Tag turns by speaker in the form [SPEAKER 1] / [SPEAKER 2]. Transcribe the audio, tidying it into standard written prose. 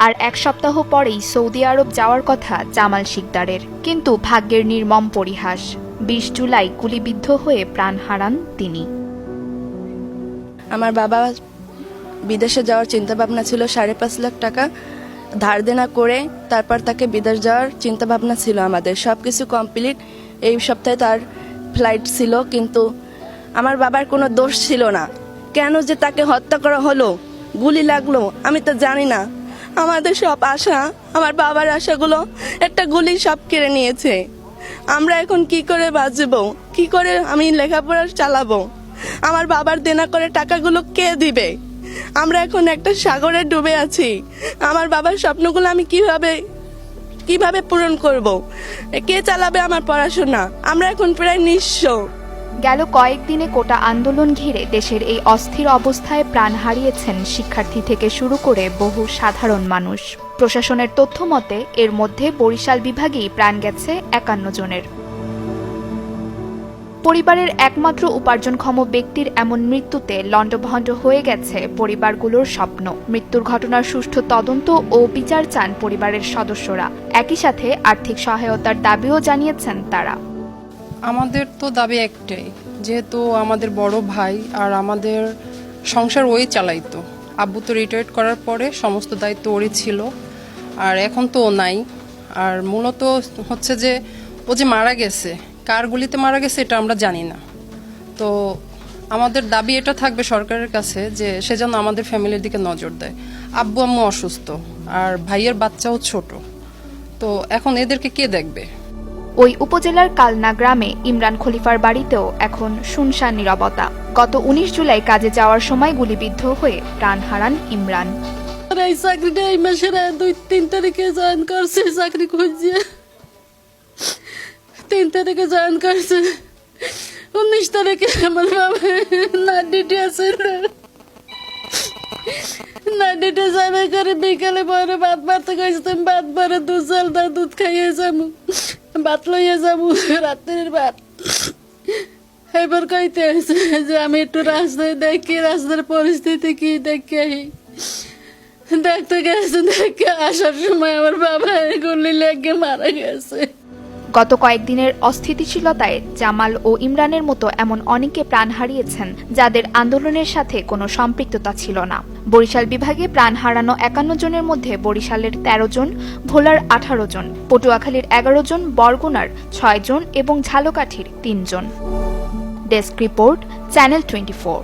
[SPEAKER 1] আর এক সপ্তাহ পরেই সৌদি আরব যাওয়ার কথা জামাল শিকদারের, কিন্তু ভাগ্যের নির্মম পরিহাস, ২০ জুলাই গুলিবিদ্ধ হয়ে প্রাণ হারান তিনি।
[SPEAKER 2] আমার বাবা বিদেশে যাওয়ার চিন্তা ভাবনা ছিল, ৫.৫ লাখ টাকা ধার দেনা করে তারপর তাকে বিদেশ যাওয়ার চিন্তা ভাবনা ছিল আমাদের। সব কিছু কমপ্লিট, এই সপ্তাহে তার ফ্লাইট ছিল, কিন্তু আমার বাবার কোনো দোষ ছিল না। কেন যে তাকে হত্যা করা হলো, গুলি লাগলো, আমি তো জানি না। আমাদের সব আশা, আমার বাবার আশাগুলো একটা গুলি সব কেড়ে নিয়েছে। আমরা এখন কি করে বাঁচবো, কি করে আমি লেখাপড়া চালাবো? আমার বাবার দেনা করে টাকাগুলো কে দিবে? আমরা এখন একটা সাগরে ডুবে আছি। আমার বাবার স্বপ্নগুলো আমি কিভাবে পূরণ করব? কে চালাবে আমার পড়াশোনা? আমরা এখন প্রায় নিঃস্ব।
[SPEAKER 1] গেল কয়েকদিনে কোটা আন্দোলন ঘিরে দেশের এই অস্থির অবস্থায় প্রাণ হারিয়েছেন শিক্ষার্থী থেকে শুরু করে বহু সাধারণ মানুষ। প্রশাসনের তথ্য মতে এর মধ্যে বরিশাল বিভাগেই প্রাণ গেছে ৫১ জনের। পরিবারের একমাত্র উপার্জনক্ষম ব্যক্তির এমন মৃত্যুতে লণ্ডভণ্ড হয়ে গেছে পরিবারগুলোর স্বপ্ন। মৃত্যুর ঘটনার সুষ্ঠু তদন্ত ও বিচার চান পরিবারের সদস্যরা। একই সাথে আর্থিক সহায়তার দাবিও জানিয়েছেন তারা।
[SPEAKER 3] আমাদের তো দাবি একটাই, যেহেতু আমাদের বড় ভাই আর আমাদের সংসার ওই চালাইতো। আব্বু তো রিটায়ার্ড করার পরে সমস্ত দায়িত্ব ওরই ছিল, আর এখন তো ও নাই। আর মূলত হচ্ছে যে ও যে মারা গেছে, কার গুলিতে মারা গেছে এটা আমরা জানি না। তো আমাদের দাবি এটা থাকবে সরকারের কাছে যে সে যেন আমাদের ফ্যামিলির দিকে নজর দেয়। আব্বু আম্মু অসুস্থ, আর ভাইয়ের বাচ্চাও ছোট, তো এখন এদেরকে কে দেখবে?
[SPEAKER 1] ওই উপজেলার কালনা গ্রামে ইমরান খলিফার বাড়িতেও এখন শুনশান নীরবতা। গত ১৯ জুলাই কাজে যাওয়ার সময় গুলিবিদ্ধ হয়ে প্রাণ হারান ইমরান।
[SPEAKER 4] এই চাকরিটা এই মাসের ২-৩ তারিখে জয়েন করছে, চাকরি খুঁজছে ৩ তারিখে জয়েন করছে। ১৯ তারিখে আমার বাবা না ডিউটি আছে, না ডিউটি যাবে করে বিকালে পরে ভাত বাড়তে গেছে। তুমি ভাত পরে দুধ চাল দাও, দুধ খাইয়ে যাবো, ভাত লইয়ে যাবো, রাত্রের ভাত। এবার কইতে আছে যে আমি একটু রাস্তায় দেখি, রাস্তার পরিস্থিতি কি দেখে দেখতে গেছে। দেখে আসার সময় আমার বাবা গুলি লেগে মারা গেছে।
[SPEAKER 1] গত কয়েকদিনের অস্থিতিশীলতায় জামাল ও ইমরানের মতো এমন অনেকে প্রাণ হারিয়েছেন যাদের আন্দোলনের সাথে কোনো সম্পৃক্ততা ছিল না। বরিশাল বিভাগে প্রাণ হারানো ৫১ জনের মধ্যে বরিশালের ১৩ জন, ভোলার ১৮ জন, পটুয়াখালীর ১১ জন, বরগুনার ৬ জন এবং ঝালকাঠির ৩ জন। Desk report, channel 24।